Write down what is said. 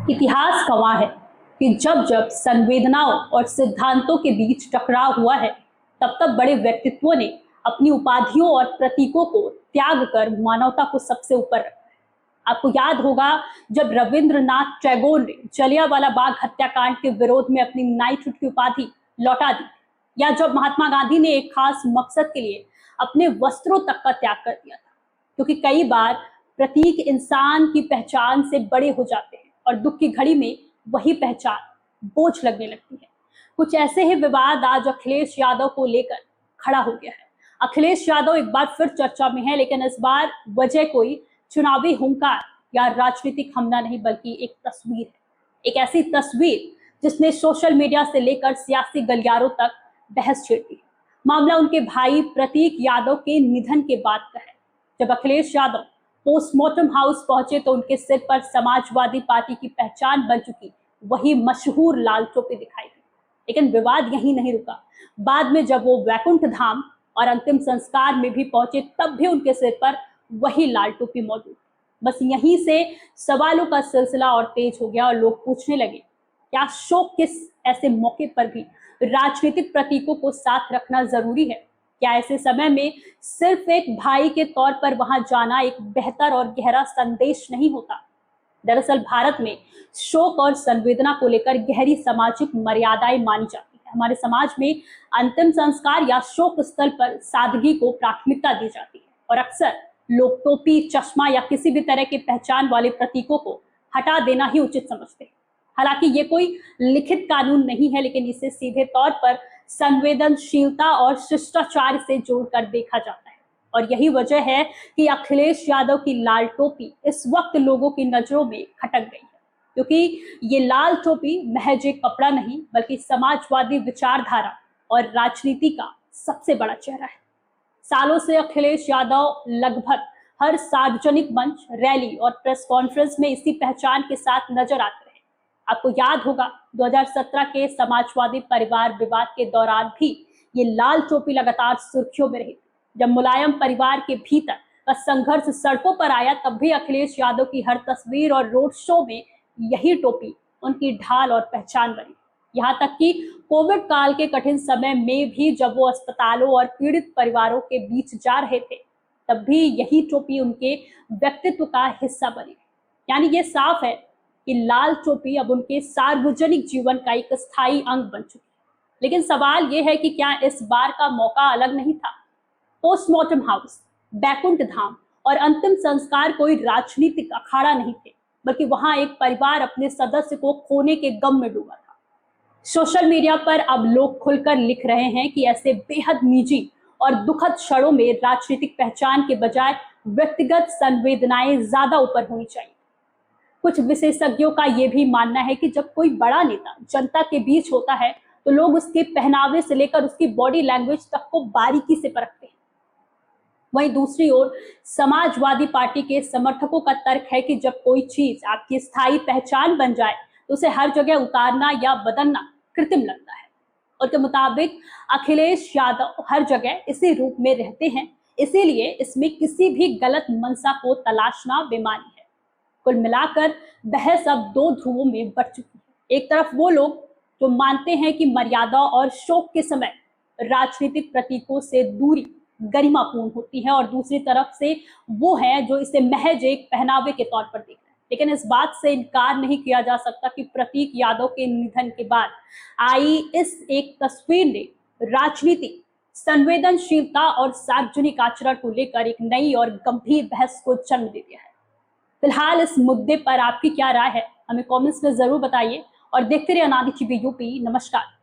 इतिहास गवाह है कि जब जब संवेदनाओं और सिद्धांतों के बीच टकराव हुआ है, तब तब बड़े व्यक्तित्वों ने अपनी उपाधियों और प्रतीकों को त्याग कर मानवता को सबसे ऊपर रखा है। आपको याद होगा जब रविंद्रनाथ टैगोर ने जलियांवाला बाग हत्याकांड के विरोध में अपनी नाइटहुड की उपाधि लौटा दी, या जब महात्मा गांधी ने एक खास मकसद के लिए अपने वस्त्रों तक का त्याग कर दिया था। क्योंकि कई बार प्रतीक इंसान की पहचान से बड़े हो जाते हैं और दुख की घड़ी में वही पहचान बोझ लगने लगती है। कुछ ऐसे ही विवाद आज अखिलेश यादव को लेकर खड़ा हो गया है। अखिलेश यादव एक बार फिर चर्चा में है, लेकिन इस बार वजह कोई चुनावी हुंकार या राजनीतिक हमला नहीं, बल्कि एक तस्वीर है। एक ऐसी तस्वीर जिसने सोशल मीडिया से लेकर सियासी गलियारों तक बहस छेड़ दी। मामला उनके भाई प्रतीक यादव के निधन के बाद का है। जब अखिलेश यादव पोस्टमार्टम हाउस पहुंचे तो उनके सिर पर समाजवादी पार्टी की पहचान बन चुकी वही मशहूर लाल टोपी दिखाई दी। लेकिन विवाद यहीं नहीं रुका। बाद में जब वो वैकुंठ धाम और अंतिम संस्कार में भी पहुंचे, तब भी उनके सिर पर वही लाल टोपी मौजूद। बस यहीं से सवालों का सिलसिला और तेज हो गया और लोग पूछने लगे, क्या शोक किस ऐसे मौके पर भी राजनीतिक प्रतीकों को साथ रखना जरूरी है? क्या ऐसे समय में सिर्फ एक भाई के तौर पर वहां जाना एक बेहतर और गहरा संदेश नहीं होता? दरअसल भारत में शोक और संवेदना को लेकर गहरी सामाजिक मर्यादाएं मानी जाती है। हमारे समाज में अंतिम संस्कार या शोक स्थल पर सादगी को प्राथमिकता दी जाती है और अक्सर लोग टोपी, चश्मा या किसी भी तरह के पहचान वाले प्रतीकों को हटा देना ही उचित समझते हैं। हालांकि ये कोई लिखित कानून नहीं है, लेकिन इसे सीधे तौर पर संवेदनशीलता और शिष्टाचार से जोड़कर देखा जाता है। और यही वजह है कि अखिलेश यादव की लाल टोपी इस वक्त लोगों की नजरों में खटक गई है, क्योंकि ये लाल टोपी महज एक कपड़ा नहीं, बल्कि समाजवादी विचारधारा और राजनीति का सबसे बड़ा चेहरा है। सालों से अखिलेश यादव लगभग हर सार्वजनिक मंच, रैली और प्रेस कॉन्फ्रेंस में इसी पहचान के साथ नजर आते रहे। आपको याद होगा 2017 के समाजवादी परिवार विवाद के दौरान भी ये लाल टोपी लगातार सुर्खियों में रही। जब मुलायम परिवार के भीतर का संघर्ष सड़कों पर आया, तब भी अखिलेश यादव की हर तस्वीर और रोड शो में यही टोपी उनकी ढाल और पहचान बनी। यहाँ तक कि कोविड काल के कठिन समय में भी जब वो अस्पतालों और पीड़ित परिवारों के बीच जा रहे थे, तब भी यही टोपी उनके व्यक्तित्व का हिस्सा बनी। यानी ये साफ है कि लाल टोपी अब उनके सार्वजनिक जीवन का एक स्थायी अंग बन चुकी है। लेकिन सवाल यह है कि क्या इस बार का मौका अलग नहीं था? पोस्टमार्टम हाउस, बैकुंठ धाम और अंतिम संस्कार कोई राजनीतिक अखाड़ा नहीं थे, बल्कि वहां एक परिवार अपने सदस्य को खोने के गम में डूबा था। सोशल मीडिया पर अब लोग खुलकर लिख रहे हैं कि ऐसे बेहद निजी और दुखद क्षणों में राजनीतिक पहचान के बजाय व्यक्तिगत संवेदनाएं ज्यादा ऊपर होनी चाहिए। कुछ विशेषज्ञों का यह भी मानना है कि जब कोई बड़ा नेता जनता के बीच होता है, तो लोग उसके पहनावे से लेकर उसकी बॉडी लैंग्वेज तक को बारीकी से परखते हैं। वहीं दूसरी ओर समाजवादी पार्टी के समर्थकों का तर्क है कि जब कोई चीज आपकी स्थायी पहचान बन जाए, तो उसे हर जगह उतारना या बदलना कृत्रिम लगता है। उनके मुताबिक अखिलेश यादव हर जगह इसी रूप में रहते हैं, इसीलिए इसमें किसी भी गलत मंशा को तलाशना बेमानी है। कुल मिलाकर बहस अब दो ध्रुवों में बढ़ चुकी है। एक तरफ वो लोग जो मानते हैं कि मर्यादा और शोक के समय राजनीतिक प्रतीकों से दूरी गरिमापूर्ण होती है, और दूसरी तरफ से वो है जो इसे महज एक पहनावे के तौर पर देख रहे हैं। लेकिन इस बात से इनकार नहीं किया जा सकता कि प्रतीक यादव के निधन के बाद आई इस एक तस्वीर ने राजनीति, संवेदनशीलता और सार्वजनिक आचरण को लेकर एक नई और गंभीर बहस को जन्म दे दिया है। फिलहाल इस मुद्दे पर आपकी क्या राय है, हमें कमेंट्स में जरूर बताइए और देखते रहिए अनादि टीवी यूपी। नमस्कार।